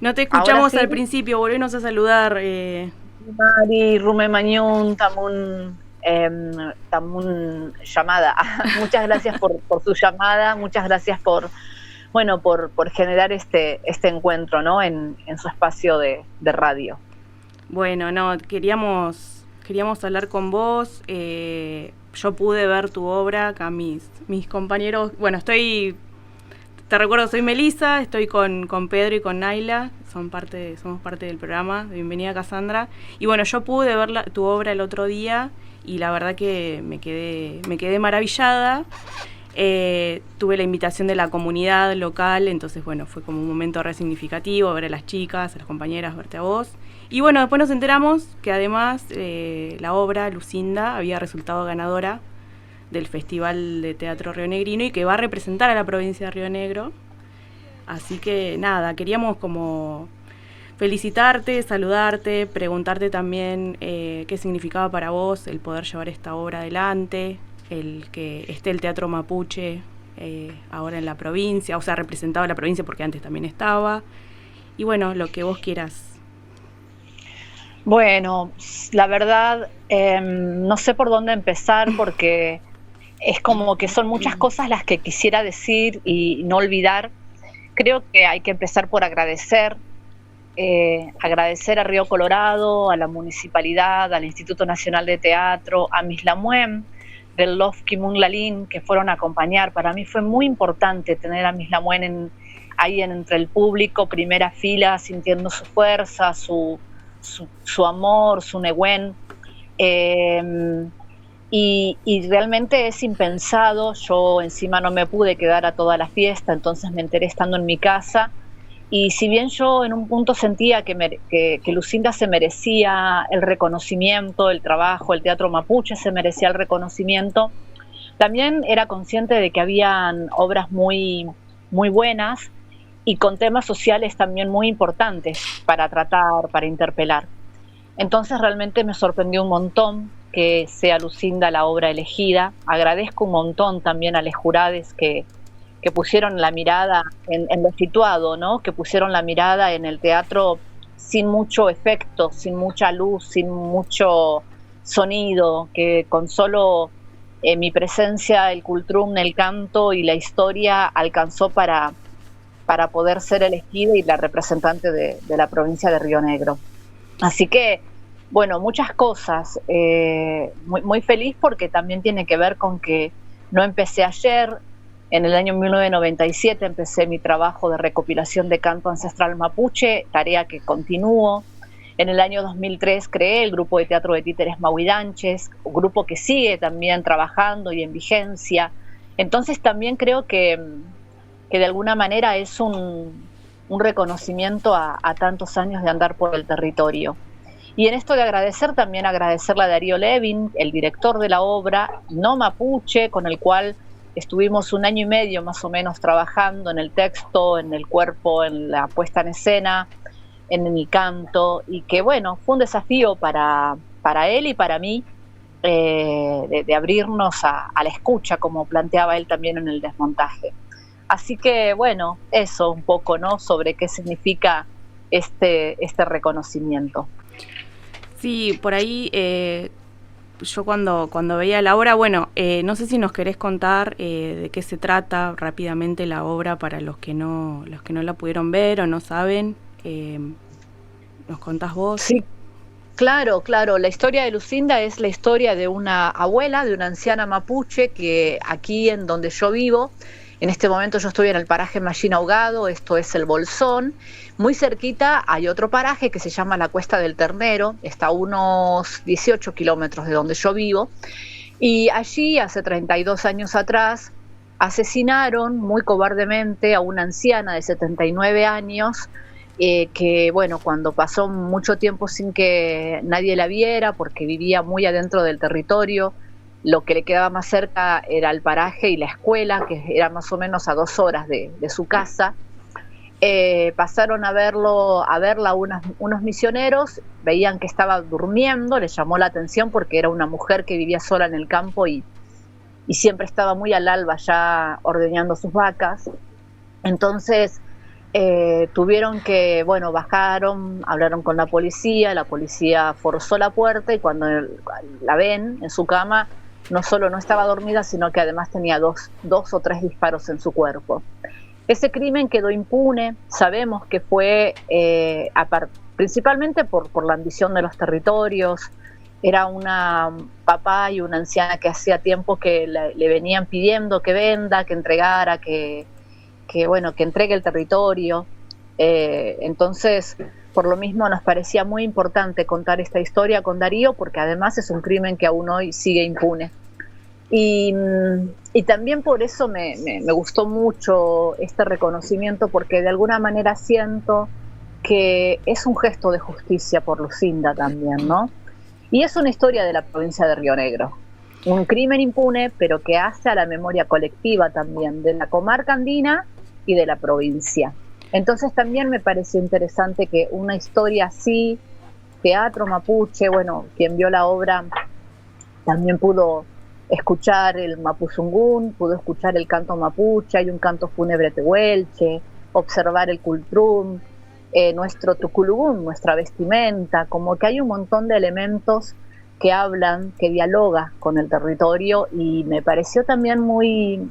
No te Ahora escuchamos sí, al principio, volvenos a saludar. Mari, Rume Mañún, Tamun llamada. Muchas gracias por su llamada, muchas gracias por generar este encuentro, ¿no? En su espacio de radio. Bueno, no, queríamos hablar con vos. Yo pude ver tu obra, acá mis compañeros. Bueno, te recuerdo, soy Melissa, estoy con Pedro y con Naila, somos parte del programa. Bienvenida, Cassandra. Y bueno, yo pude ver tu obra el otro día y la verdad que me quedé maravillada. Tuve la invitación de la comunidad local, entonces bueno, fue como un momento re significativo ver a las chicas, a las compañeras, verte a vos. Y bueno, después nos enteramos que además la obra Lucinda había resultado ganadora del Festival de Teatro Rionegrino y que va a representar a la provincia de Río Negro. Así que nada, queríamos como felicitarte, saludarte, preguntarte también qué significaba para vos el poder llevar esta obra adelante, el que esté el Teatro Mapuche ahora en la provincia, o sea, representado a la provincia porque antes también estaba. Y bueno, lo que vos quieras. Bueno, la verdad, no sé por dónde empezar porque es como que son muchas cosas las que quisiera decir y no olvidar. Creo que hay que empezar por agradecer a Río Colorado, a la municipalidad, al Instituto Nacional de Teatro, a Miss Lamuen del Love Kimun Lalin, que fueron a acompañar. Para mí fue muy importante tener a Miss Lamuen ahí entre el público, primera fila, sintiendo su fuerza, su amor, su neguen. Eh, y realmente es impensado. Yo encima no me pude quedar a toda la fiesta, entonces me enteré estando en mi casa. Y si bien yo en un punto sentía que Lucinda se merecía el reconocimiento, el trabajo, el teatro mapuche se merecía el reconocimiento, también era consciente de que habían obras muy buenas y con temas sociales también muy importantes para tratar, para interpelar. Entonces realmente me sorprendió un montón que sea Lucinda la obra elegida. Agradezco un montón también a los jurades que pusieron la mirada en lo situado, ¿no? Que pusieron la mirada en el teatro sin mucho efecto, sin mucha luz, sin mucho sonido, que con solo mi presencia, el cultrum, el canto y la historia alcanzó para poder ser elegida y la representante de la provincia de Río Negro. Así que, bueno, muchas cosas. Muy feliz porque también tiene que ver con que no empecé ayer. En el año 1997 empecé mi trabajo de recopilación de canto ancestral mapuche, tarea que continúo. En el año 2003 creé el grupo de teatro de títeres Mahuidanches, un grupo que sigue también trabajando y en vigencia. Entonces también creo que de alguna manera es un reconocimiento a tantos años de andar por el territorio. Y en esto de agradecer, también agradecerle a Darío Levin, el director de la obra, no mapuche, con el cual estuvimos 1 año y medio más o menos trabajando en el texto, en el cuerpo, en la puesta en escena, en el canto, y que bueno, fue un desafío para él y para mí de abrirnos a la escucha, como planteaba él también en el desmontaje. Así que bueno, eso un poco, ¿no? Sobre qué significa este reconocimiento. Sí, por ahí yo cuando veía la obra, bueno, no sé si nos querés contar de qué se trata rápidamente la obra para los que no la pudieron ver o no saben. ¿Nos contás vos? Sí, claro, claro. La historia de Lucinda es la historia de una abuela, de una anciana mapuche que aquí en donde yo vivo, en este momento yo estoy en el paraje Mallín Ahogado, esto es el Bolsón. Muy cerquita hay otro paraje que se llama la Cuesta del Ternero, está a unos 18 kilómetros de donde yo vivo. Y allí, hace 32 años atrás, asesinaron muy cobardemente a una anciana de 79 años que bueno, cuando pasó mucho tiempo sin que nadie la viera, porque vivía muy adentro del territorio, lo que le quedaba más cerca era el paraje y la escuela, que era más o menos a 2 horas de su casa. Pasaron a verla unos misioneros, veían que estaba durmiendo, les llamó la atención porque era una mujer que vivía sola en el campo y siempre estaba muy al alba ya ordeñando sus vacas. Entonces tuvieron que, bueno, bajaron, hablaron con la policía forzó la puerta y cuando la ven en su cama, no solo no estaba dormida, sino que además tenía dos o tres disparos en su cuerpo. Ese crimen quedó impune, sabemos que fue principalmente por la ambición de los territorios. Era una papá y una anciana que hacía tiempo que le venían pidiendo que venda, que entregara, que entregue el territorio. Entonces, por lo mismo nos parecía muy importante contar esta historia con Darío, porque además es un crimen que aún hoy sigue impune. Y también por eso me gustó mucho este reconocimiento, porque de alguna manera siento que es un gesto de justicia por Lucinda también, ¿no? Y es una historia de la provincia de Río Negro. Un crimen impune, pero que hace a la memoria colectiva también, de la comarca andina y de la provincia. Entonces también me pareció interesante que una historia así, teatro mapuche, bueno, quien vio la obra también pudo escuchar el mapuzungún, pudo escuchar el canto mapuche, hay un canto fúnebre tehuelche, observar el cultrum, nuestro tuculugún, nuestra vestimenta, como que hay un montón de elementos que hablan, que dialoga con el territorio, y me pareció también muy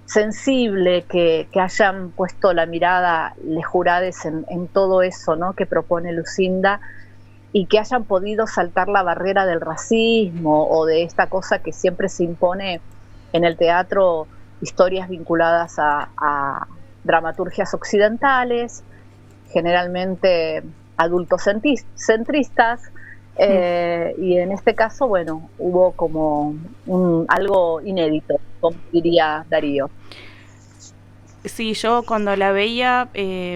sensible que hayan puesto la mirada les jurades en todo eso, ¿no?, que propone Lucinda, y que hayan podido saltar la barrera del racismo o de esta cosa que siempre se impone en el teatro, historias vinculadas a dramaturgias occidentales, generalmente adultocentristas, y en este caso, bueno, hubo como algo inédito, como diría Darío. Sí, yo cuando la veía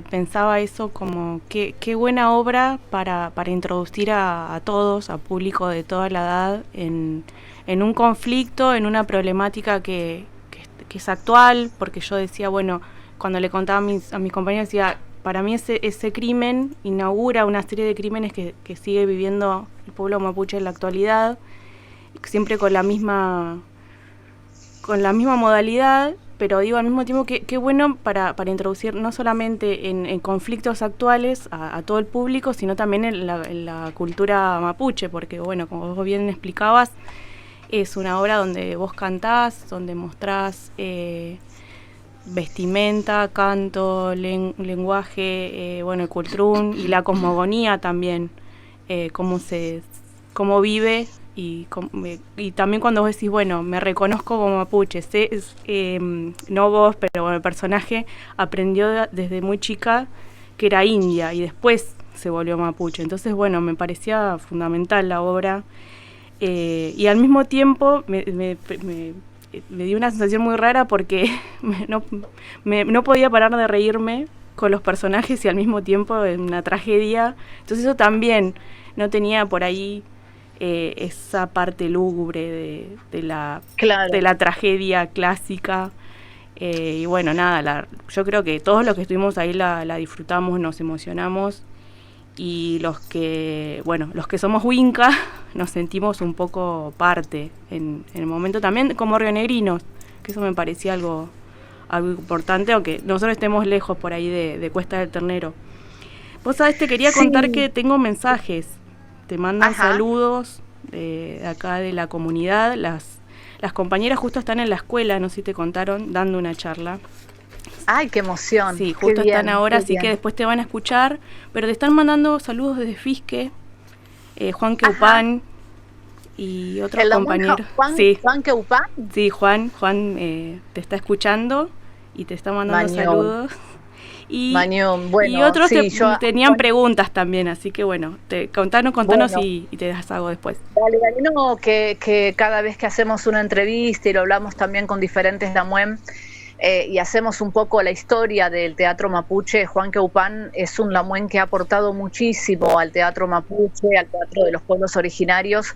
pensaba eso como qué buena obra para introducir a todos, a público de toda la edad, en un conflicto, en una problemática que es actual, porque yo decía, bueno, cuando le contaba a mis compañeros, decía, para mí ese crimen inaugura una serie de crímenes que sigue viviendo el pueblo mapuche en la actualidad, siempre con la misma modalidad, pero digo al mismo tiempo qué bueno para introducir no solamente en conflictos actuales a todo el público, sino también en la cultura mapuche, porque bueno, como vos bien explicabas, es una obra donde vos cantás, donde mostrás vestimenta, canto, lenguaje, bueno, el cultrún y la cosmogonía también, cómo vive. Y también cuando vos decís, bueno, me reconozco como mapuche, no vos, pero bueno, el personaje aprendió desde muy chica que era india y después se volvió mapuche. Entonces, bueno, me parecía fundamental la obra, y al mismo tiempo me dio una sensación muy rara porque no podía parar de reírme con los personajes y al mismo tiempo una tragedia. Entonces eso también no tenía por ahí esa parte lúgubre de la tragedia clásica, y bueno, nada, yo creo que todos los que estuvimos ahí la disfrutamos, nos emocionamos, y los que somos Winca nos sentimos un poco parte en el momento también como rionegrinos, que eso me parecía algo importante, aunque nosotros estemos lejos por ahí de Cuesta del Ternero. Vos sabés, te quería contar que tengo mensajes. Te mandan saludos de acá de la comunidad. Las compañeras justo están en la escuela, no sé si te contaron, dando una charla. ¡Ay, qué emoción! Sí, justo están ahora, así que después te van a escuchar. Pero te están mandando saludos desde Fisque, Juan Queupán y otros compañeros. ¿Juan Queupán? Sí, Juan te está escuchando y te está mandando saludos. Y otros tenían preguntas también, así que bueno, contanos y te das algo después. Dale, no, que cada vez que hacemos una entrevista y lo hablamos también con diferentes lamuén, y hacemos un poco la historia del teatro mapuche, Juan Queupán es un lamuén que ha aportado muchísimo al teatro mapuche, al teatro de los pueblos originarios.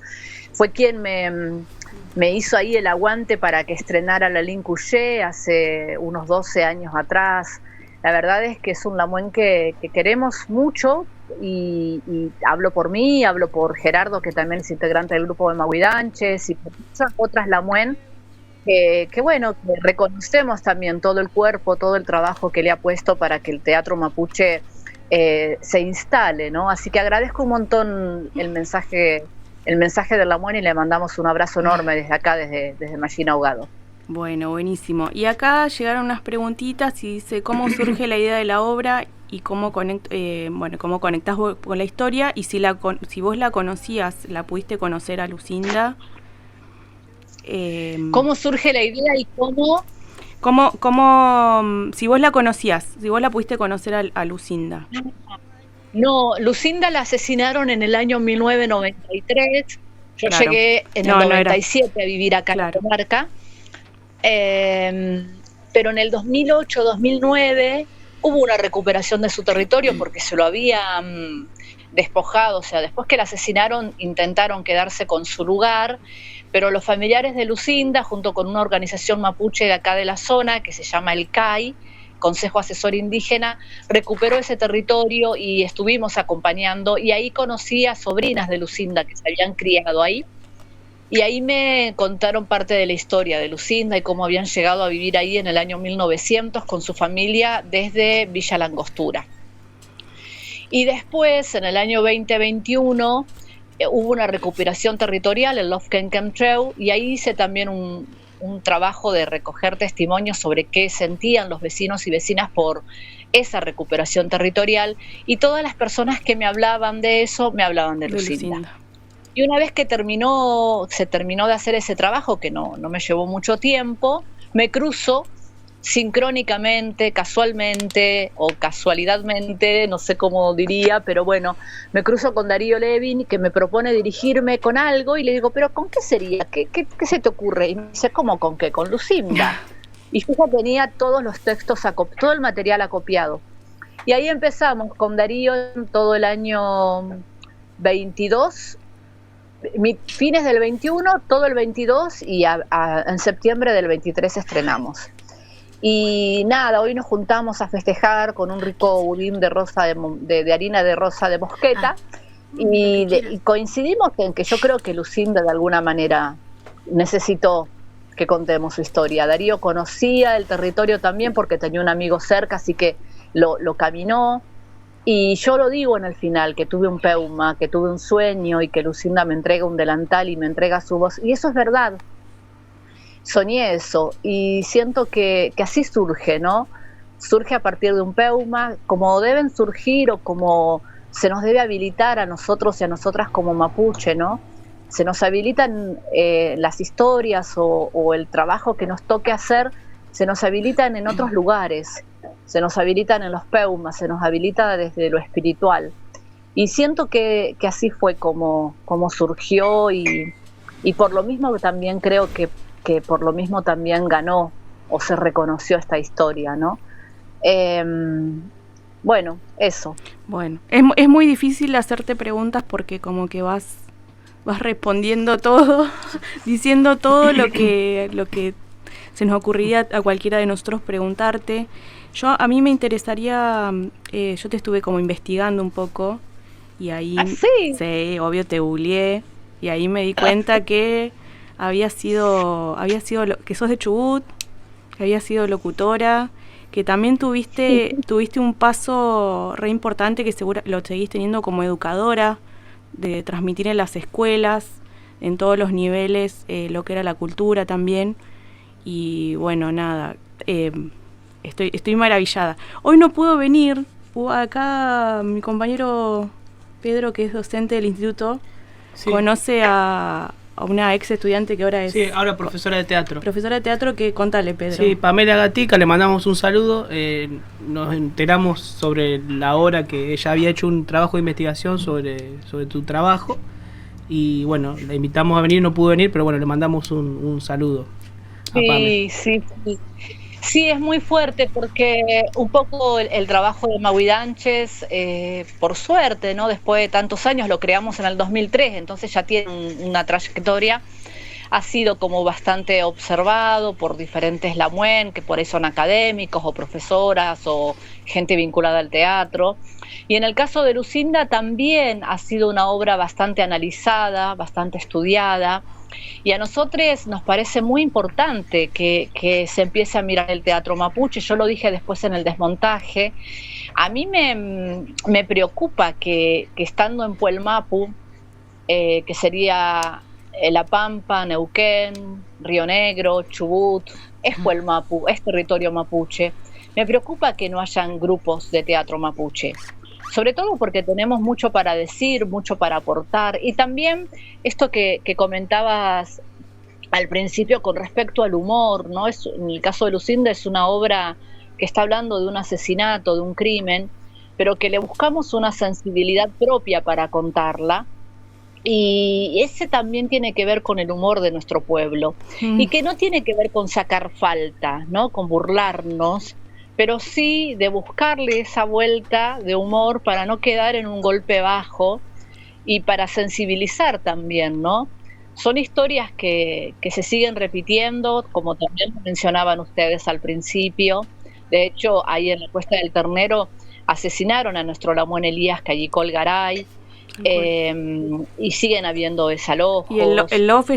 Fue quien me hizo ahí el aguante para que estrenara La Lin Cuché hace unos 12 años atrás. La verdad es que es un lamuén que queremos mucho, y hablo por mí, hablo por Gerardo, que también es integrante del grupo de Mahuidanches, y por muchas otras lamuén que bueno, que reconocemos también todo el cuerpo, todo el trabajo que le ha puesto para que el teatro mapuche se instale, ¿no? Así que agradezco un montón el mensaje de la Muén y le mandamos un abrazo enorme desde acá, desde Mallín Ahogado. Bueno, buenísimo. Y acá llegaron unas preguntitas y dice cómo surge la idea de la obra y cómo cómo conectás vos con la historia y si vos la conocías, la pudiste conocer a Lucinda. ¿Cómo surge la idea y cómo? Si vos la conocías, si vos la pudiste conocer a Lucinda. No, Lucinda la asesinaron en el año 1993. Yo llegué en el 97 a vivir acá en la comarca. Pero en el 2008-2009 hubo una recuperación de su territorio porque se lo habían despojado, o sea, después que la asesinaron intentaron quedarse con su lugar, pero los familiares de Lucinda, junto con una organización mapuche de acá de la zona, que se llama el CAI, Consejo Asesor Indígena, recuperó ese territorio y estuvimos acompañando, y ahí conocí a sobrinas de Lucinda que se habían criado ahí, y ahí me contaron parte de la historia de Lucinda y cómo habían llegado a vivir ahí en el año 1900 con su familia desde Villa Langostura. Y después, en el año 2021, hubo una recuperación territorial en Lofkenkentreu y ahí hice también un trabajo de recoger testimonios sobre qué sentían los vecinos y vecinas por esa recuperación territorial, y todas las personas que me hablaban de eso me hablaban de Lucinda. Y una vez que se terminó de hacer ese trabajo, que no me llevó mucho tiempo, me cruzo sincrónicamente, casualmente o casualidadmente, no sé cómo diría, pero bueno, me cruzo con Darío Levin, que me propone dirigirme con algo, y le digo, ¿pero con qué sería? ¿Qué se te ocurre? Y me dice, ¿cómo con qué? Con Lucinda. Y yo ya tenía todos los textos, todo el material acopiado. Y ahí empezamos con Darío todo el año 22, fines del 21, todo el 22, y en septiembre del 23 estrenamos. Y nada, hoy nos juntamos a festejar con un rico budín de harina de rosa de mosqueta, y coincidimos en que yo creo que Lucinda de alguna manera necesitó que contemos su historia. Darío conocía el territorio también porque tenía un amigo cerca, así que lo caminó. Y yo lo digo en el final, que tuve un peuma, que tuve un sueño y que Lucinda me entrega un delantal y me entrega su voz. Y eso es verdad. Soñé eso y siento que así surge, ¿no? Surge a partir de un peuma, como deben surgir o como se nos debe habilitar a nosotros y a nosotras como mapuche, ¿no? Se nos habilitan las historias o el trabajo que nos toque hacer, se nos habilitan en otros lugares. Se nos habilitan en los peumas, se nos habilita desde lo espiritual. Y siento que así fue como surgió y por lo mismo también creo que por lo mismo también ganó o se reconoció esta historia, ¿no? Bueno, eso. Bueno, es muy difícil hacerte preguntas porque como que vas respondiendo todo, diciendo todo lo que se nos ocurriría a cualquiera de nosotros preguntarte. A mí me interesaría, yo te estuve como investigando un poco y ahí, sí, obvio te googleé y ahí me di cuenta que había sido que sos de Chubut, que habías sido locutora, que también tuviste un paso re importante que seguro lo seguís teniendo como educadora, de transmitir en las escuelas, en todos los niveles, lo que era la cultura también. Y bueno, nada, estoy maravillada. Hoy no pudo venir, acá mi compañero Pedro, que es docente del instituto, sí, conoce a una ex estudiante que ahora es... Sí, ahora profesora de teatro. Profesora de teatro, que contale, Pedro. Sí, Pamela Gatica, le mandamos un saludo. Nos enteramos sobre la hora que ella había hecho un trabajo de investigación sobre tu trabajo. Y bueno, la invitamos a venir, no pudo venir, pero bueno, le mandamos un saludo. Sí, es muy fuerte porque un poco el trabajo de Maui Danches, por suerte, ¿no? Después de tantos años, lo creamos en el 2003, entonces ya tiene una trayectoria, ha sido como bastante observado por diferentes Lamuen, que por ahí son académicos o profesoras o gente vinculada al teatro. Y en el caso de Lucinda también ha sido una obra bastante analizada, bastante estudiada. Y a nosotros nos parece muy importante que se empiece a mirar el teatro mapuche. Yo lo dije después en el desmontaje. A mí me preocupa que estando en Puelmapu, que sería La Pampa, Neuquén, Río Negro, Chubut, es Puelmapu, es territorio mapuche. Me preocupa que no hayan grupos de teatro mapuche, sobre todo porque tenemos mucho para decir, mucho para aportar, y también esto que comentabas al principio con respecto al humor, ¿no? En el caso de Lucinda es una obra que está hablando de un asesinato, de un crimen, pero que le buscamos una sensibilidad propia para contarla. Y ese también tiene que ver con el humor de nuestro pueblo, y que no tiene que ver con sacar falta, ¿no? Con burlarnos, pero sí de buscarle esa vuelta de humor para no quedar en un golpe bajo y para sensibilizar también, ¿no? Son historias que se siguen repitiendo, como también mencionaban ustedes al principio. De hecho, ahí en la Cuesta del Ternero asesinaron a nuestro Lamuén Elías Callicol Garay. Y siguen habiendo desalojos. Y el LOF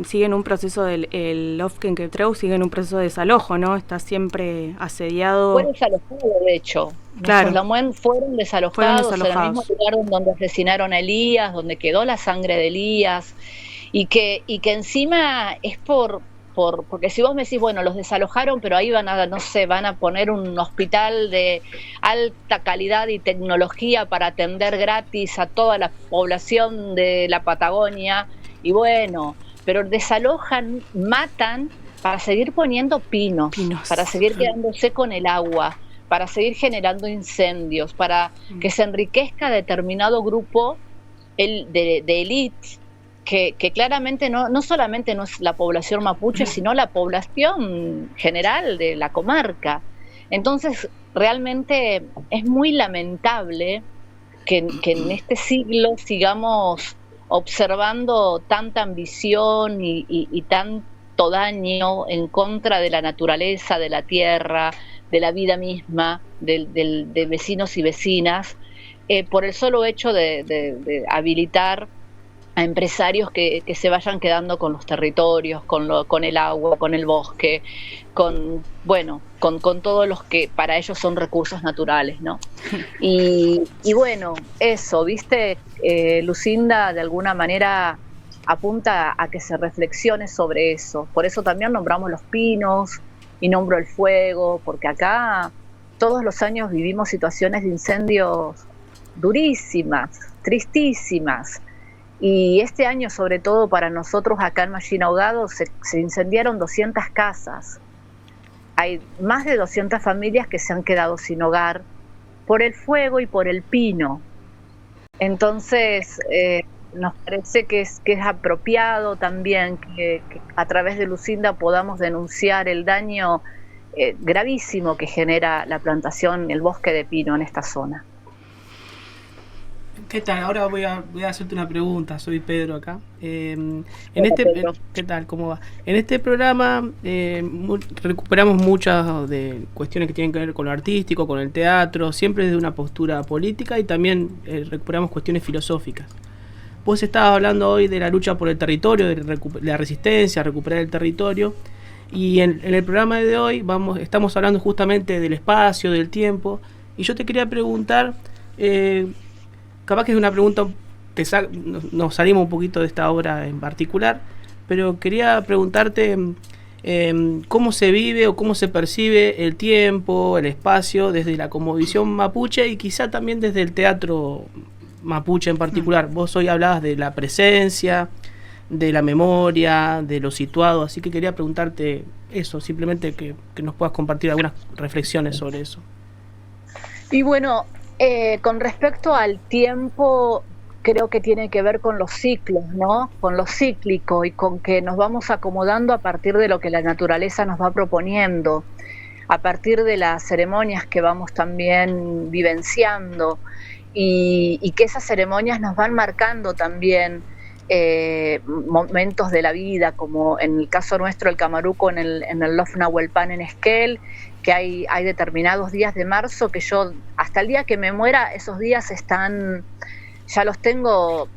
sigue en un proceso el LOF Quenquetreu sigue en un proceso de desalojo, ¿no? Está siempre asediado. Fue desalojado, de hecho. Claro. Los Lamuén fueron desalojados en el mismo lugar donde asesinaron a Elías, donde quedó la sangre de Elías, y que encima es porque si vos me decís, bueno, los desalojaron, pero ahí van a poner un hospital de alta calidad y tecnología para atender gratis a toda la población de la Patagonia, y bueno, pero desalojan, matan para seguir poniendo pinos. Para seguir quedándose con el agua, para seguir generando incendios, para que se enriquezca determinado grupo de élite, que claramente no solamente no es la población mapuche, sino la población general de la comarca. Entonces, realmente es muy lamentable que en este siglo sigamos observando tanta ambición y tanto daño en contra de la naturaleza, de la tierra, de la vida misma, de vecinos y vecinas, por el solo hecho de habilitar a empresarios que se vayan quedando con los territorios, con el agua, con el bosque, con todos los que para ellos son recursos naturales, ¿no? Y bueno, eso, ¿viste? Lucinda de alguna manera apunta a que se reflexione sobre eso. Por eso también nombramos los pinos y nombro el fuego, porque acá todos los años vivimos situaciones de incendios durísimas, tristísimas. Y este año, sobre todo para nosotros acá en Machín Ahogado, se incendiaron 200 casas. Hay más de 200 familias que se han quedado sin hogar por el fuego y por el pino. Entonces, nos parece que es apropiado también que a través de Lucinda podamos denunciar el daño gravísimo que genera la plantación, el bosque de pino en esta zona. ¿Qué tal? Ahora voy a hacerte una pregunta. Soy Pedro acá. Pedro. ¿Qué tal? ¿Cómo va? En este programa recuperamos muchas de cuestiones que tienen que ver con lo artístico, con el teatro, siempre desde una postura política, y también recuperamos cuestiones filosóficas. Vos estabas hablando hoy de la lucha por el territorio, de la resistencia, recuperar el territorio, y en el programa de hoy estamos hablando justamente del espacio, del tiempo, y yo te quería preguntar... capaz que es una pregunta, nos salimos un poquito de esta obra en particular, pero quería preguntarte cómo se vive o cómo se percibe el tiempo, el espacio, desde la cosmovisión mapuche y quizá también desde el teatro mapuche en particular. Vos hoy hablabas de la presencia, de la memoria, de lo situado, así que quería preguntarte eso, simplemente que nos puedas compartir algunas reflexiones sobre eso. Y bueno, con respecto al tiempo, creo que tiene que ver con los ciclos, ¿no? Con lo cíclico y con que nos vamos acomodando a partir de lo que la naturaleza nos va proponiendo, a partir de las ceremonias que vamos también vivenciando, y que esas ceremonias nos van marcando también momentos de la vida, como en el caso nuestro el Camaruco en el Lof Nahuelpan en Esquel, que hay determinados días de marzo que yo, hasta el día que me muera, esos días ya los tengo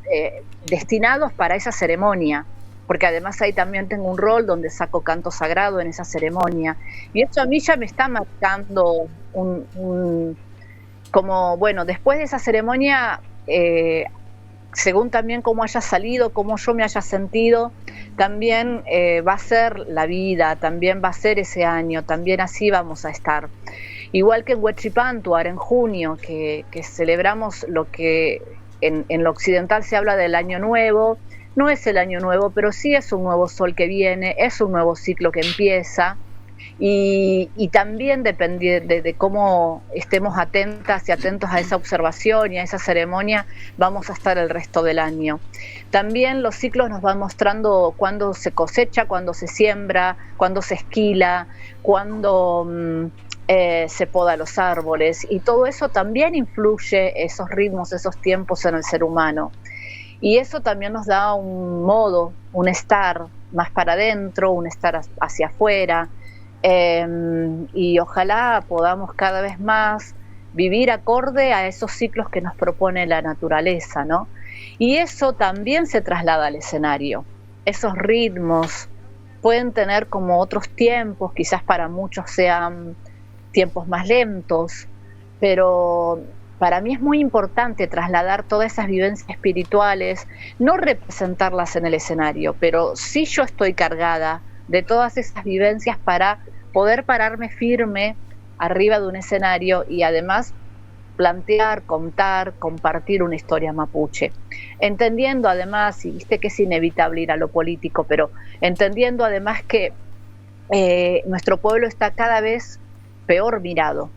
destinados para esa ceremonia, porque además ahí también tengo un rol donde saco canto sagrado en esa ceremonia. Y eso a mí ya me está marcando como, bueno, después de esa ceremonia, según también cómo haya salido, cómo yo me haya sentido, también va a ser la vida, también va a ser ese año, también así vamos a estar. Igual que en Huachipantuar, en junio, que celebramos lo que en lo occidental se habla del año nuevo. No es el año nuevo, pero sí es un nuevo sol que viene, es un nuevo ciclo que empieza, y también depende de cómo estemos atentas y atentos a esa observación y a esa ceremonia, vamos a estar el resto del año. También los ciclos nos van mostrando cuándo se cosecha, cuándo se siembra, cuándo se esquila, cuándo se poda los árboles, y todo eso también influye, esos ritmos, esos tiempos en el ser humano. Y eso también nos da un modo, un estar más para adentro, un estar hacia afuera, y ojalá podamos cada vez más vivir acorde a esos ciclos que nos propone la naturaleza, ¿no? Y eso también se traslada al escenario. Esos ritmos pueden tener como otros tiempos, quizás para muchos sean tiempos más lentos, pero para mí es muy importante trasladar todas esas vivencias espirituales, no representarlas en el escenario, pero sí yo estoy cargada de todas esas vivencias para poder pararme firme arriba de un escenario y además plantear, contar, compartir una historia mapuche. Entendiendo además, y viste que es inevitable ir a lo político, pero entendiendo además que nuestro pueblo está cada vez peor mirado.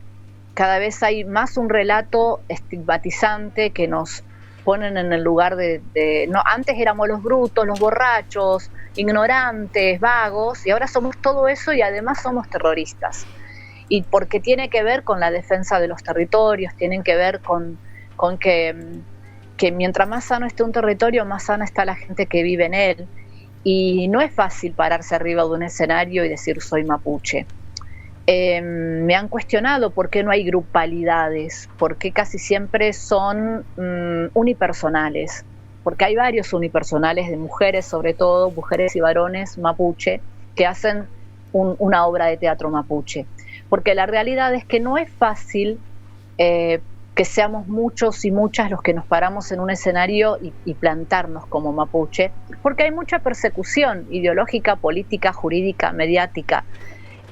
Cada vez hay más un relato estigmatizante que nos ponen en el lugar no, antes éramos los brutos, los borrachos, ignorantes, vagos, y ahora somos todo eso y además somos terroristas. Y porque tiene que ver con la defensa de los territorios, tienen que ver con que mientras más sano esté un territorio, más sana está la gente que vive en él. Y no es fácil pararse arriba de un escenario y decir soy mapuche. Me han cuestionado por qué no hay grupalidades, por qué casi siempre son unipersonales, porque hay varios unipersonales de mujeres, sobre todo mujeres y varones mapuche, que hacen una obra de teatro mapuche, porque la realidad es que no es fácil que seamos muchos y muchas los que nos paramos en un escenario y plantarnos como mapuche, porque hay mucha persecución ideológica, política, jurídica, mediática.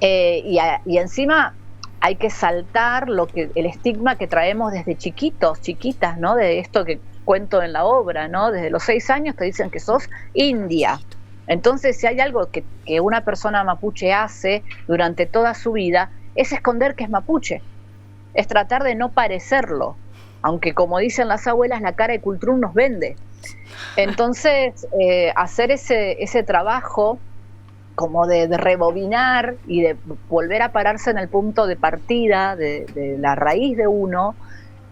Y encima hay que saltar el estigma que traemos desde chiquitos, chiquitas, ¿no? De esto que cuento en la obra, ¿no? Desde los 6 años te dicen que sos india. Entonces, si hay algo que una persona mapuche hace durante toda su vida, es esconder que es mapuche. Es tratar de no parecerlo. Aunque, como dicen las abuelas, la cara de Cultrún nos vende. Entonces, hacer ese trabajo como de rebobinar y de volver a pararse en el punto de partida, de la raíz de uno,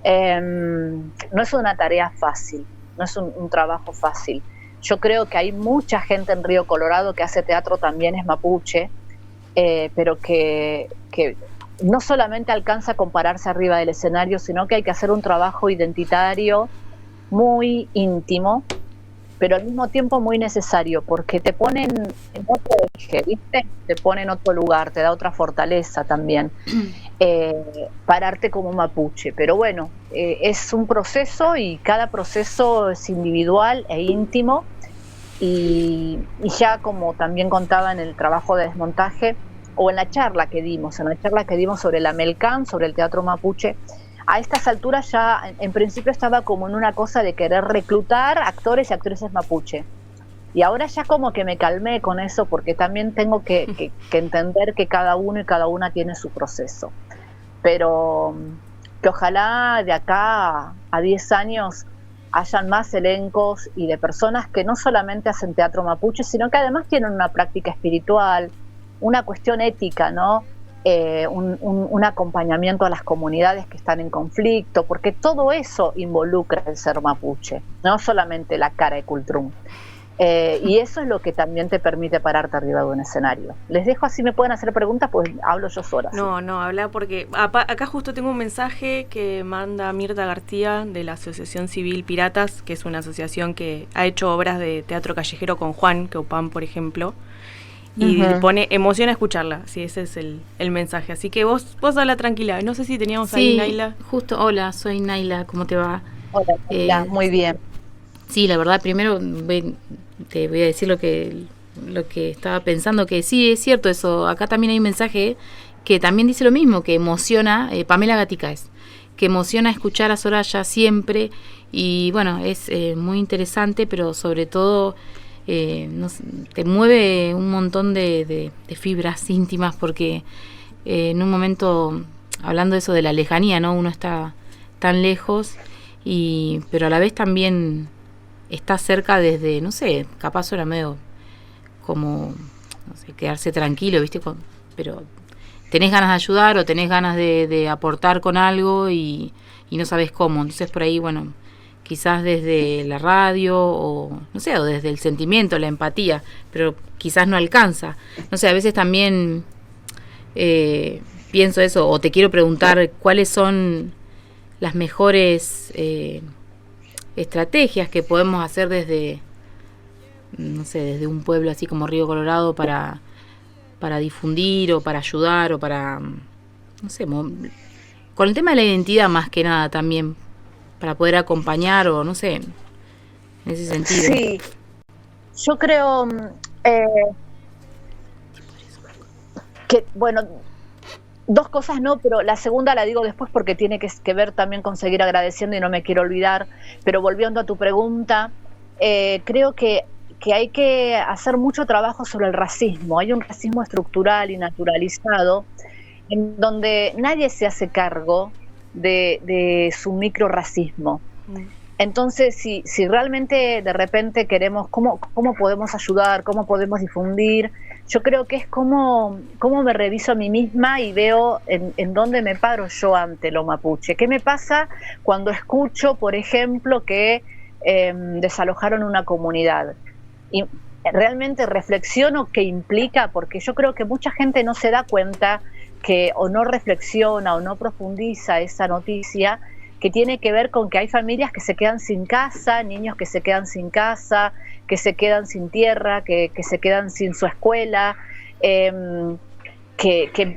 no es una tarea fácil, no es un trabajo fácil. Yo creo que hay mucha gente en Río Colorado que hace teatro, también es mapuche, pero que no solamente alcanza a compararse arriba del escenario, sino que hay que hacer un trabajo identitario muy íntimo, pero al mismo tiempo muy necesario, porque te ponen en otro eje, ¿viste? Te pone en otro lugar, te da otra fortaleza también, pararte como mapuche. Pero bueno, es un proceso y cada proceso es individual e íntimo, y ya como también contaba en el trabajo de desmontaje, o en la charla que dimos sobre la Melcán, sobre el teatro mapuche, a estas alturas ya en principio estaba como en una cosa de querer reclutar actores y actrices mapuche. Y ahora ya como que me calmé con eso, porque también tengo que entender que cada uno y cada una tiene su proceso. Pero que ojalá de acá a 10 años hayan más elencos y de personas que no solamente hacen teatro mapuche, sino que además tienen una práctica espiritual, una cuestión ética, ¿no? Un acompañamiento a las comunidades que están en conflicto, porque todo eso involucra el ser mapuche, no solamente la cara de Cultrún. Y eso es lo que también te permite pararte arriba de un escenario. Les dejo así, me pueden hacer preguntas, pues hablo yo sola. No, habla porque acá justo tengo un mensaje que manda Mirta García de la Asociación Civil Piratas, que es una asociación que ha hecho obras de teatro callejero con Juan Queupan, por ejemplo, y pone emociona escucharla, sí, ese es el mensaje. Así que vos habla tranquila, no sé si teníamos ahí Naila. Justo, hola, soy Naila, ¿cómo te va? Hola, muy bien. Sí, la verdad, primero te voy a decir lo que estaba pensando, que sí, es cierto eso. Acá también hay un mensaje que también dice lo mismo, que emociona, Pamela Gatica que emociona escuchar a Soraya siempre, y bueno, es muy interesante, pero sobre todo te mueve un montón de fibras íntimas, porque en un momento, hablando de eso de la lejanía, ¿no? Uno está tan lejos, pero a la vez también está cerca desde, no sé, capaz era medio como, no sé, quedarse tranquilo, ¿viste? Pero tenés ganas de ayudar o tenés ganas de aportar con algo y no sabes cómo. Entonces por ahí, bueno, quizás desde la radio o, no sé, o desde el sentimiento, la empatía, pero quizás no alcanza. No sé, a veces también pienso eso, o te quiero preguntar cuáles son las mejores estrategias que podemos hacer desde, no sé, desde un pueblo así como Río Colorado para difundir o para ayudar o para, no sé, con el tema de la identidad más que nada también, para poder acompañar o no sé, en ese sentido. Sí, yo creo que, bueno, dos cosas no, pero la segunda la digo después porque tiene que ver también con seguir agradeciendo y no me quiero olvidar. Pero volviendo a tu pregunta, creo que hay que hacer mucho trabajo sobre el racismo. Hay un racismo estructural y naturalizado en donde nadie se hace cargo de su microracismo. Entonces, si realmente de repente queremos, ¿cómo podemos ayudar? ¿Cómo podemos difundir? Yo creo que es cómo me reviso a mí misma y veo en dónde me paro yo ante lo mapuche. ¿Qué me pasa cuando escucho, por ejemplo, que desalojaron una comunidad? Y realmente reflexiono qué implica, porque yo creo que mucha gente no se da cuenta que o no reflexiona o no profundiza esa noticia, que tiene que ver con que hay familias que se quedan sin casa, niños que se quedan sin casa, que se quedan sin tierra, que se quedan sin su escuela, que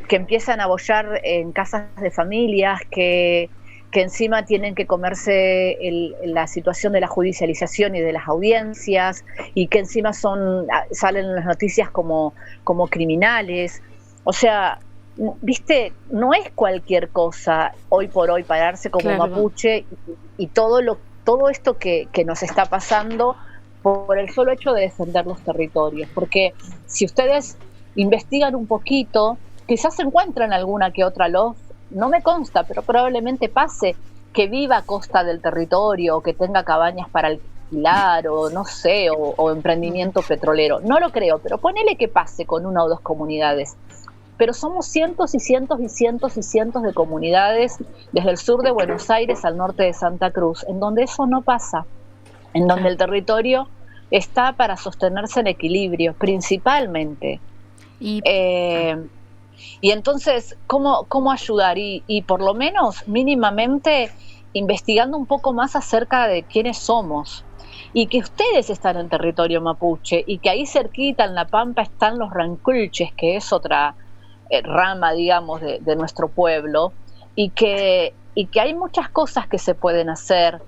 empiezan a bollar en casas de familias, que encima tienen que comerse la situación de la judicialización y de las audiencias, y que encima salen en las noticias como criminales. O sea, viste, no es cualquier cosa hoy por hoy pararse como mapuche y todo esto que nos está pasando por el solo hecho de defender los territorios, porque si ustedes investigan un poquito, quizás se encuentran alguna que otra no me consta, pero probablemente pase, que viva a costa del territorio, o que tenga cabañas para alquilar, o no sé, o emprendimiento petrolero. No lo creo, pero ponele que pase con una o dos comunidades. Pero somos cientos y cientos y cientos y cientos de comunidades, desde el sur de Buenos Aires al norte de Santa Cruz, en donde eso no pasa, en donde el territorio está para sostenerse en equilibrio, principalmente. Y entonces, ¿cómo ayudar? Y por lo menos, mínimamente, investigando un poco más acerca de quiénes somos. Y que ustedes están en territorio mapuche, y que ahí cerquita, en La Pampa, están los ranculches, que es otra rama, digamos, de nuestro pueblo, y que hay muchas cosas que se pueden hacer.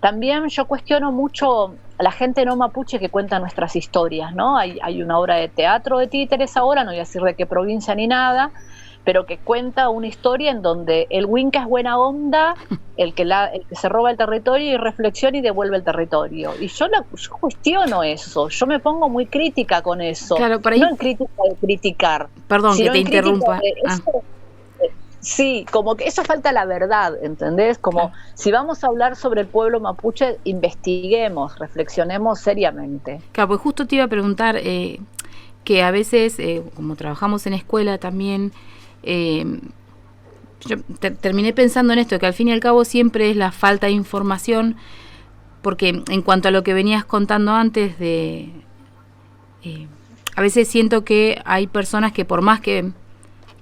También yo cuestiono mucho a la gente no mapuche que cuenta nuestras historias, ¿no? Hay una obra de teatro de títeres ahora, no voy a decir de qué provincia ni nada, pero que cuenta una historia en donde el Winca es buena onda, el que se roba el territorio y reflexiona y devuelve el territorio. Y yo cuestiono eso, yo me pongo muy crítica con eso. Claro, por ahí... No en crítica de criticar. Perdón, que te interrumpa. Sí, como que eso falta la verdad, ¿entendés? Como si vamos a hablar sobre el pueblo mapuche, investiguemos, reflexionemos seriamente. Claro, pues justo te iba a preguntar que a veces, como trabajamos en escuela también, yo terminé pensando en esto, que al fin y al cabo siempre es la falta de información, porque en cuanto a lo que venías contando antes de a veces siento que hay personas que por más que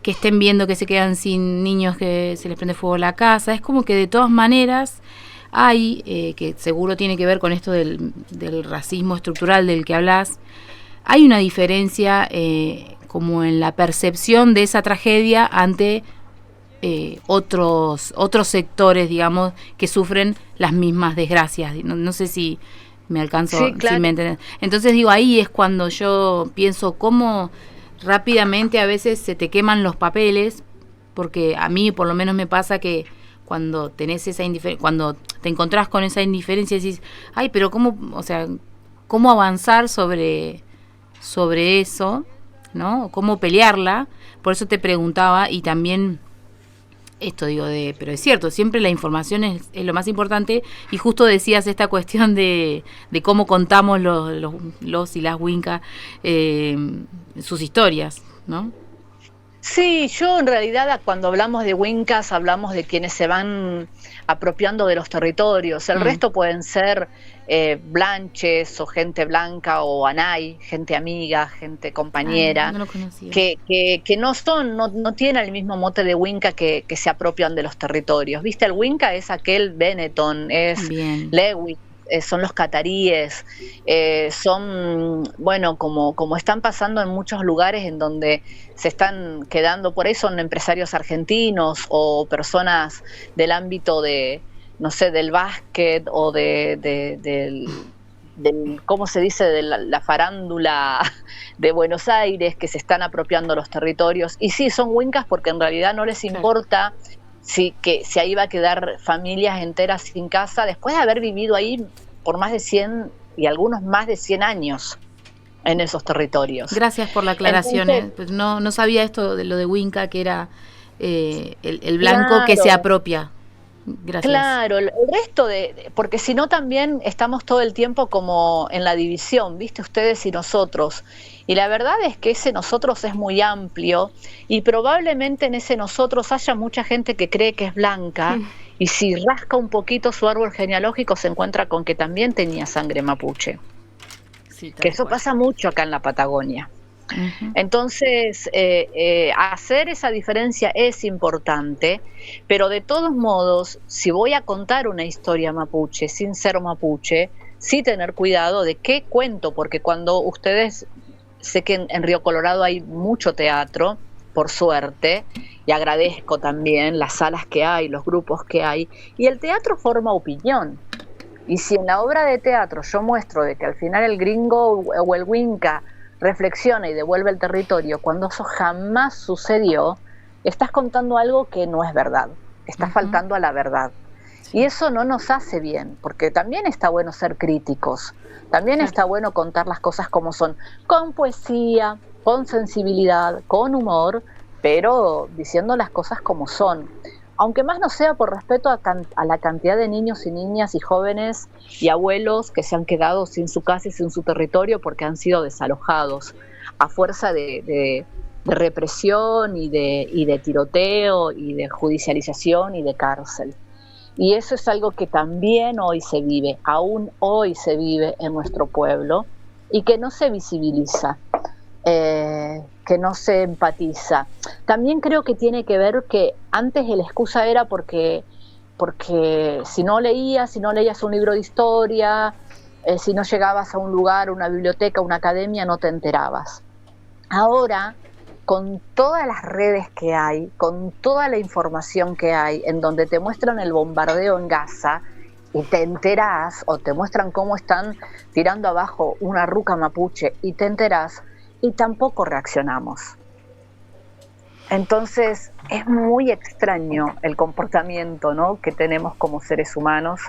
estén viendo que se quedan sin niños, que se les prende fuego la casa, es como que de todas maneras hay, que seguro tiene que ver con esto del racismo estructural del que hablas, hay una diferencia como en la percepción de esa tragedia ante otros sectores, digamos, que sufren las mismas desgracias. No sé si me alcanzo, sí, claro. si me entienden. Entonces digo, ahí es cuando yo pienso cómo rápidamente a veces se te queman los papeles, porque a mí por lo menos me pasa que cuando tenés esa cuando te encontrás con esa indiferencia decís, ay, pero cómo, o sea, cómo avanzar sobre eso, ¿no? Cómo pelearla. Por eso te preguntaba, y también esto digo pero es cierto, siempre la información es lo más importante, y justo decías esta cuestión de cómo contamos los y las Winca sus historias, ¿no? Sí, yo en realidad cuando hablamos de Wincas hablamos de quienes se van apropiando de los territorios. El resto pueden ser blanches o gente blanca o anay, gente amiga, gente compañera, no lo conocía. que no tienen el mismo mote de Winca que se apropian de los territorios. ¿Viste? El Winca es aquel Benetton, es Lewis. Son los cataríes, son, bueno, como están pasando en muchos lugares en donde se están quedando, por ahí son empresarios argentinos o personas del ámbito de, no sé, del básquet o del ¿cómo se dice?, de la farándula de Buenos Aires, que se están apropiando los territorios. Y sí, son Wincas porque en realidad no les importa si ahí va a quedar familias enteras sin casa, después de haber vivido ahí por más de 100 y algunos más de 100 años en esos territorios. Gracias por la aclaración. Entonces, pues no sabía esto de lo de Winca, que era el blanco, claro, que se apropia. Gracias. Claro, el resto porque si no también estamos todo el tiempo como en la división, ¿viste? Ustedes y nosotros. Y la verdad es que ese nosotros es muy amplio y probablemente en ese nosotros haya mucha gente que cree que es blanca y si rasca un poquito su árbol genealógico se encuentra con que también tenía sangre mapuche. Sí, que eso pasa mucho acá en la Patagonia. Uh-huh. Entonces, hacer esa diferencia es importante, pero de todos modos, si voy a contar una historia mapuche sin ser mapuche, sí tener cuidado de qué cuento, porque cuando ustedes... Sé que en Río Colorado hay mucho teatro, por suerte, y agradezco también las salas que hay, los grupos que hay, y el teatro forma opinión. Y si en la obra de teatro yo muestro de que al final el gringo o el Winca reflexiona y devuelve el territorio, cuando eso jamás sucedió, estás contando algo que no es verdad, estás faltando a la verdad. Y eso no nos hace bien, porque también está bueno ser críticos. También está bueno contar las cosas como son, con poesía, con sensibilidad, con humor, pero diciendo las cosas como son. Aunque más no sea por respeto a la cantidad de niños y niñas y jóvenes y abuelos que se han quedado sin su casa y sin su territorio porque han sido desalojados a fuerza de represión y de tiroteo y de judicialización y de cárcel. Y eso es algo que también hoy se vive, aún hoy se vive en nuestro pueblo y que no se visibiliza, que no se empatiza. También creo que tiene que ver que antes la excusa era porque si no leías un libro de historia, si no llegabas a un lugar, una biblioteca, una academia, no te enterabas. Ahora, con todas las redes que hay, con toda la información que hay, en donde te muestran el bombardeo en Gaza y te enterás, o te muestran cómo están tirando abajo una ruca mapuche y te enterás, y tampoco reaccionamos. Entonces es muy extraño el comportamiento, ¿no?, que tenemos como seres humanos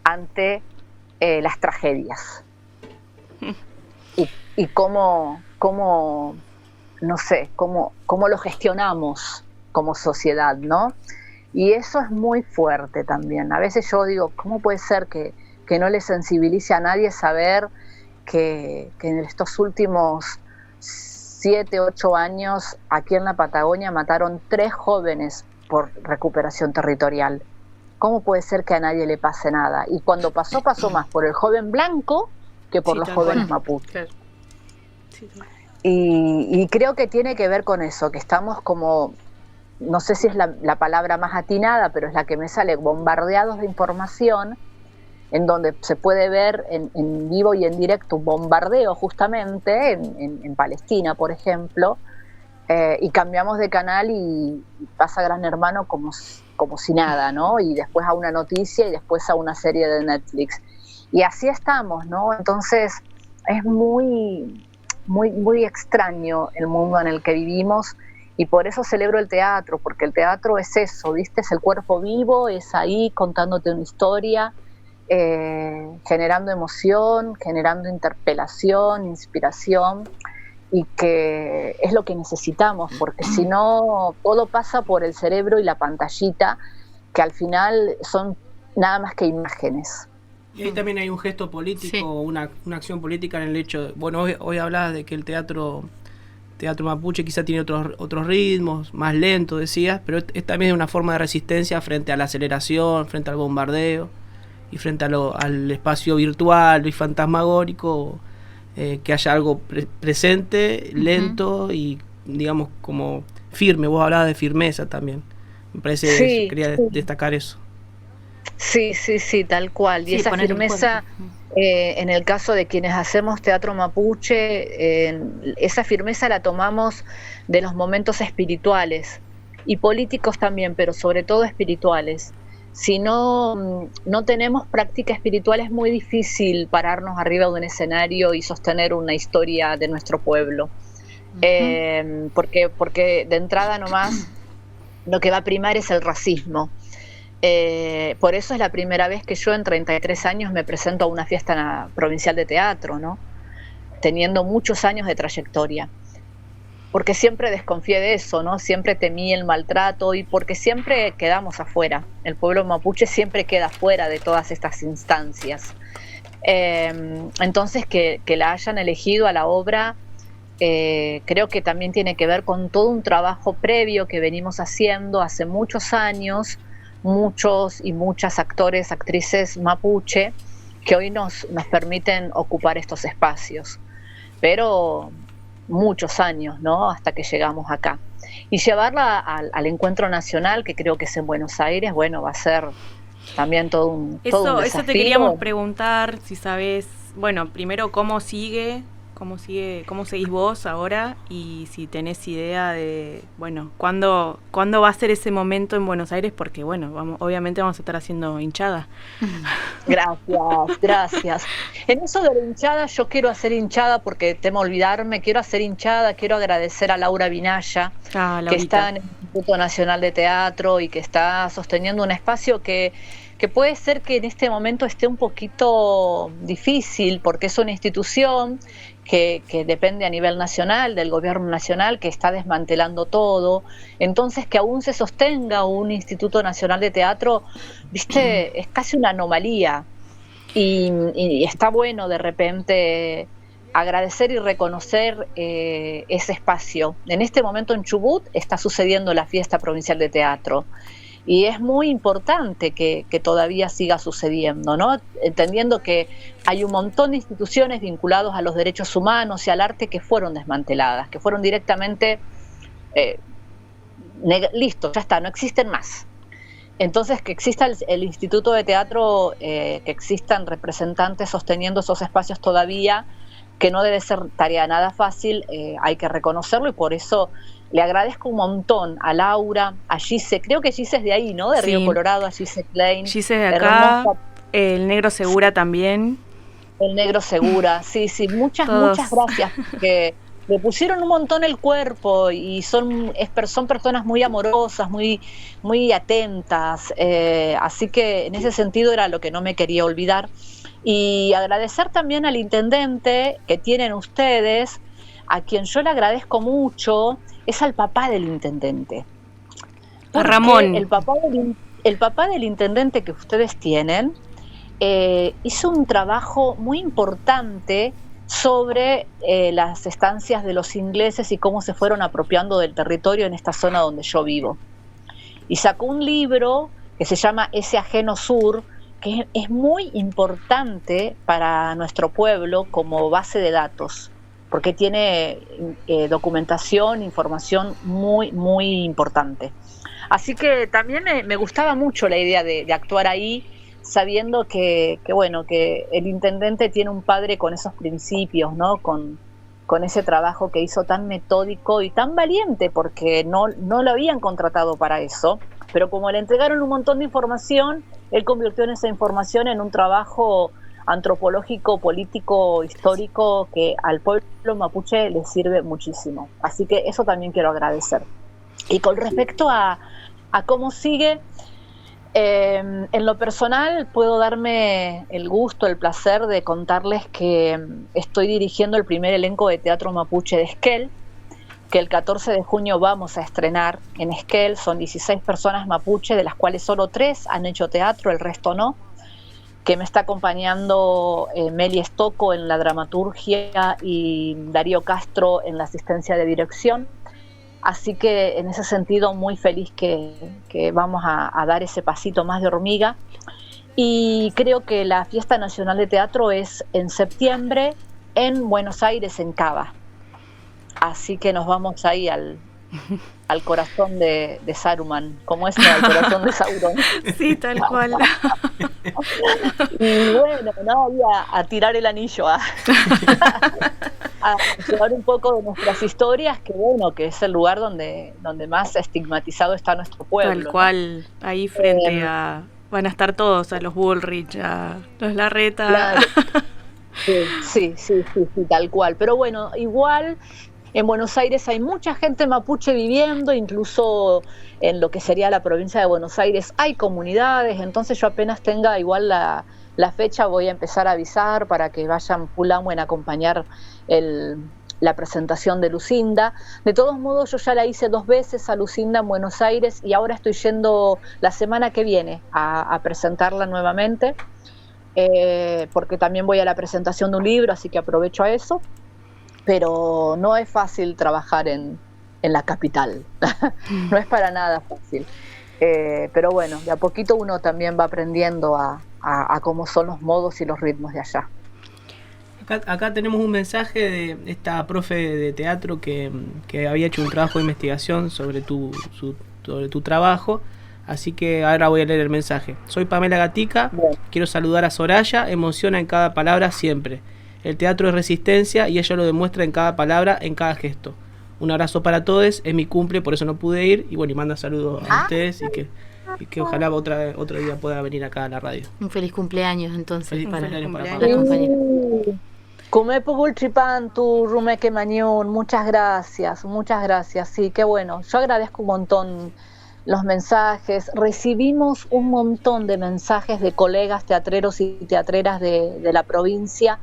ante las tragedias. Y cómo no sé, cómo lo gestionamos como sociedad, ¿no? Y eso es muy fuerte también. A veces yo digo, ¿cómo puede ser que no le sensibilice a nadie saber que en estos últimos 7, 8 años aquí en la Patagonia mataron 3 jóvenes por recuperación territorial? ¿Cómo puede ser que a nadie le pase nada? Y cuando pasó más por el joven blanco que por los jóvenes mapuches. Sí, sí. Y creo que tiene que ver con eso, que estamos como, no sé si es la palabra más atinada, pero es la que me sale, bombardeados de información, en donde se puede ver en vivo y en directo un bombardeo justamente en Palestina, por ejemplo, y cambiamos de canal y pasa Gran Hermano como si nada, ¿no? Y después a una noticia y después a una serie de Netflix. Y así estamos, ¿no? Entonces es muy, muy, muy extraño el mundo en el que vivimos, y por eso celebro el teatro, porque el teatro es eso, ¿viste? Es el cuerpo vivo, es ahí contándote una historia, generando emoción, generando interpelación, inspiración, y que es lo que necesitamos, porque si no, todo pasa por el cerebro y la pantallita, que al final son nada más que imágenes. Y ahí también hay un gesto político, una acción política en el hecho, bueno, hoy hablabas de que el teatro mapuche quizá tiene otros ritmos, más lento, decías, pero es también una forma de resistencia frente a la aceleración, frente al bombardeo y frente al espacio virtual y fantasmagórico, que haya algo presente, lento y digamos como firme. Vos hablabas de firmeza también, me parece, quería destacar eso. Sí, tal cual. Y esa firmeza, en el caso de quienes hacemos teatro mapuche, esa firmeza la tomamos de los momentos espirituales y políticos también, pero sobre todo espirituales. Si no tenemos práctica espiritual, es muy difícil pararnos arriba de un escenario y sostener una historia de nuestro pueblo. Porque de entrada nomás lo que va a primar es el racismo. Por eso es la primera vez que yo en 33 años me presento a una fiesta provincial de teatro, ¿no? Teniendo muchos años de trayectoria. Porque siempre desconfié de eso, ¿no? Siempre temí el maltrato y porque siempre quedamos afuera. El pueblo mapuche siempre queda afuera de todas estas instancias. Entonces que la hayan elegido a la obra, creo que también tiene que ver con todo un trabajo previo que venimos haciendo hace muchos años, muchos y muchas actores, actrices mapuche, que hoy nos permiten ocupar estos espacios. Pero muchos años, ¿no? Hasta que llegamos acá. Y llevarla al encuentro nacional, que creo que es en Buenos Aires, bueno, va a ser también todo un desafío. Eso te queríamos preguntar, si sabes, bueno, primero cómo seguís vos ahora, y si tenés idea de, bueno, cuándo va a ser ese momento en Buenos Aires, porque bueno, obviamente vamos a estar haciendo hinchada. Gracias. En eso de la hinchada, yo quiero hacer hinchada porque temo olvidarme, quiero hacer hinchada, quiero agradecer a Laura Vinaya, que está en el Instituto Nacional de Teatro y que está sosteniendo un espacio que puede ser que en este momento esté un poquito difícil, porque es una institución que depende a nivel nacional, del gobierno nacional, que está desmantelando todo. Entonces, que aún se sostenga un Instituto Nacional de Teatro, viste, es casi una anomalía. Y está bueno de repente agradecer y reconocer ese espacio. En este momento en Chubut está sucediendo la Fiesta Provincial de Teatro. Y es muy importante que todavía siga sucediendo, ¿no? Entendiendo que hay un montón de instituciones vinculadas a los derechos humanos y al arte que fueron desmanteladas, que fueron directamente, listo, ya está, no existen más. Entonces, que exista el Instituto de Teatro, que existan representantes sosteniendo esos espacios todavía, que no debe ser tarea nada fácil, hay que reconocerlo, y por eso le agradezco un montón a Laura, a Gise, creo que Gise es de ahí, ¿no? De Río Colorado, a Gise Klein. Gise es de acá, el Negro Segura también. El Negro Segura, sí, muchas gracias, que le pusieron un montón el cuerpo y son personas muy amorosas, muy, muy atentas, así que en ese sentido era lo que no me quería olvidar. Y agradecer también al intendente que tienen ustedes, a quien yo le agradezco mucho, es al papá del intendente. A Ramón. El papá del intendente que ustedes tienen hizo un trabajo muy importante sobre las estancias de los ingleses y cómo se fueron apropiando del territorio en esta zona donde yo vivo. Y sacó un libro que se llama Ese Ajeno Sur, que es muy importante para nuestro pueblo como base de datos. porque tiene documentación, información muy, muy importante. Así que también me gustaba mucho la idea de actuar ahí, sabiendo que el intendente tiene un padre con esos principios, ¿no? Con ese trabajo que hizo tan metódico y tan valiente, porque no lo habían contratado para eso, pero como le entregaron un montón de información, él convirtió en esa información en un trabajo antropológico, político, histórico, que al pueblo mapuche le sirve muchísimo. Así que eso también quiero agradecer. Y con respecto a cómo sigue, en lo personal puedo darme el gusto, el placer de contarles que estoy dirigiendo el primer elenco de teatro mapuche de Esquel, que el 14 de junio vamos a estrenar en Esquel. Son 16 personas mapuche, de las cuales solo 3 han hecho teatro, el resto no, que me está acompañando Meli Estocco en la dramaturgia y Darío Castro en la asistencia de dirección. Así que en ese sentido muy feliz que vamos a dar ese pasito más de hormiga. Y creo que la Fiesta Nacional de Teatro es en septiembre en Buenos Aires, en Cava. Así que nos vamos ahí al corazón de Saruman, ¿cómo es? Al corazón de Sauron. Sí, tal cual. Y bueno, a tirar el anillo, a llevar un poco de nuestras historias, que bueno, que es el lugar donde más estigmatizado está nuestro pueblo. Tal cual, ¿no? Ahí frente van a estar todos, a los Bullrich, a los Larreta. Claro. Sí, tal cual. Pero bueno, igual en Buenos Aires hay mucha gente mapuche viviendo, incluso en lo que sería la provincia de Buenos Aires hay comunidades, entonces yo apenas tenga igual la fecha voy a empezar a avisar para que vayan Pulamuen a acompañar la presentación de Lucinda. De todos modos, yo ya la hice 2 veces a Lucinda en Buenos Aires y ahora estoy yendo la semana que viene a presentarla nuevamente, porque también voy a la presentación de un libro, así que aprovecho a eso. Pero no es fácil trabajar en la capital, no es para nada fácil. Pero bueno, de a poquito uno también va aprendiendo a cómo son los modos y los ritmos de allá. Acá tenemos un mensaje de esta profe de teatro que había hecho un trabajo de investigación sobre tu trabajo, así que ahora voy a leer el mensaje. Soy Pamela Gatica, quiero saludar a Soraya, emociona en cada palabra siempre. El teatro es resistencia y ella lo demuestra en cada palabra, en cada gesto. Un abrazo para todos, es mi cumple, por eso no pude ir, y bueno, y manda saludos a ustedes y que ojalá otro día pueda venir acá a la radio. Un feliz cumpleaños entonces para la compañera. Comepo Bulchipantu, Rumeque Mañón, muchas gracias, sí, qué bueno. Yo agradezco un montón los mensajes, recibimos un montón de mensajes de colegas teatreros y teatreras de la provincia,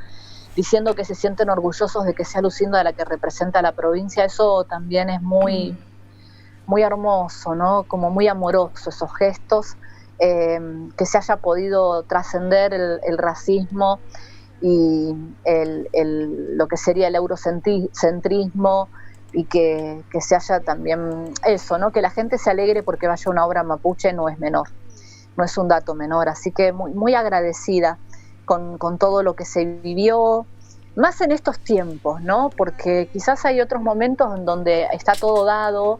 diciendo que se sienten orgullosos de que sea Lucinda la que representa a la provincia. Eso también es muy, muy hermoso, ¿no? Como muy amoroso esos gestos, que se haya podido trascender el racismo y lo que sería el eurocentrismo, y que se haya también eso, ¿no? Que la gente se alegre porque vaya una obra mapuche no es menor, no es un dato menor. Así que muy, muy agradecida con todo lo que se vivió, más en estos tiempos, ¿no? Porque quizás hay otros momentos en donde está todo dado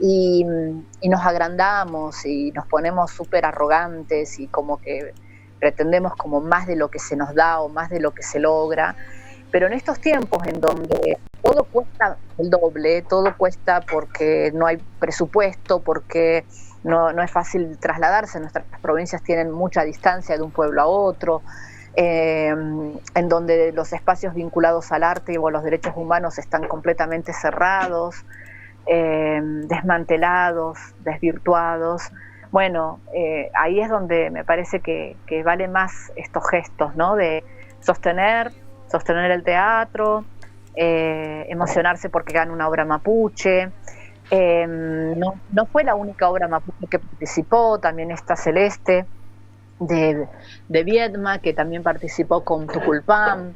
y nos agrandamos y nos ponemos súper arrogantes y como que pretendemos como más de lo que se nos da o más de lo que se logra. Pero en estos tiempos en donde todo cuesta el doble, todo cuesta porque no hay presupuesto, porque no es fácil trasladarse, nuestras provincias tienen mucha distancia de un pueblo a otro, en donde los espacios vinculados al arte o a los derechos humanos están completamente cerrados, desmantelados, desvirtuados. Bueno, ahí es donde me parece que vale más estos gestos, ¿no? De sostener el teatro, emocionarse porque gana una obra mapuche. No fue la única obra mapuche que participó, también está Celeste de Viedma, que también participó con Tuculpán.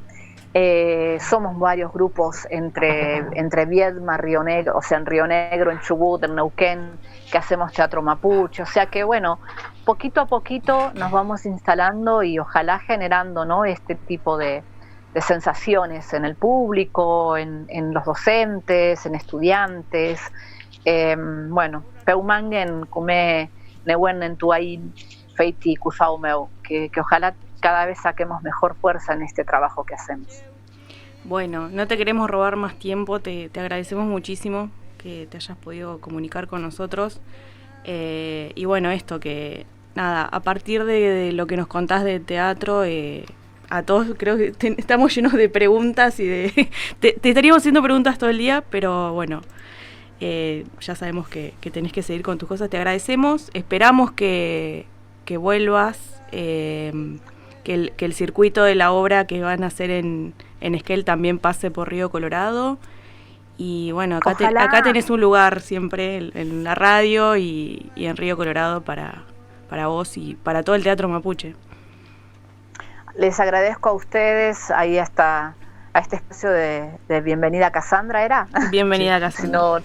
Somos varios grupos entre Viedma, Río Negro, o sea, en Río Negro, en Chubut, en Neuquén, que hacemos teatro mapuche. O sea que, bueno, poquito a poquito nos vamos instalando y ojalá generando, ¿no? Este tipo de sensaciones en el público, en los docentes, en estudiantes. Bueno, peumangen kume neuen entuain feiti kusaumeu, que ojalá cada vez saquemos mejor fuerza en este trabajo que hacemos. Bueno, no te queremos robar más tiempo, te agradecemos muchísimo que te hayas podido comunicar con nosotros. Y bueno, esto que, nada, a partir de lo que nos contás de teatro, a todos creo que estamos llenos de preguntas y de... te estaríamos haciendo preguntas todo el día, pero bueno, ya sabemos que tenés que seguir con tus cosas. Te agradecemos, esperamos que vuelvas, que el circuito de la obra que van a hacer en Esquel también pase por Río Colorado. Y bueno, acá tenés un lugar siempre en la radio y en Río Colorado para vos y para todo el teatro mapuche. Les agradezco a ustedes, ahí hasta a este espacio de Bienvenida Cassandra, ¿era? Bienvenida Cassandra. No,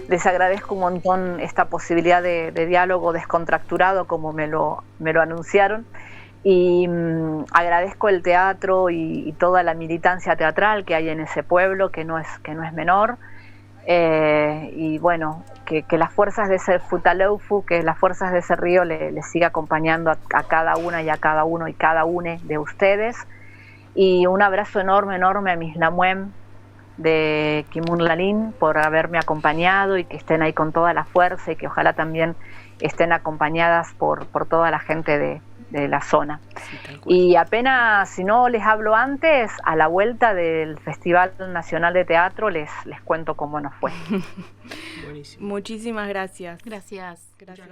les agradezco un montón esta posibilidad de diálogo descontracturado como me lo anunciaron. Y agradezco el teatro y toda la militancia teatral que hay en ese pueblo, que no es menor, y bueno, que las fuerzas de ese Futaleufu, que las fuerzas de ese río le siga acompañando a cada una y a cada uno y cada une de ustedes. Y un abrazo enorme a mis Lamuem de Kimun Lalin por haberme acompañado y que estén ahí con toda la fuerza y que ojalá también estén acompañadas por toda la gente de la zona. Sí, y apenas, si no les hablo antes, a la vuelta del Festival Nacional de Teatro les cuento cómo nos fue. Buenísimo. Muchísimas gracias. Gracias. Gracias.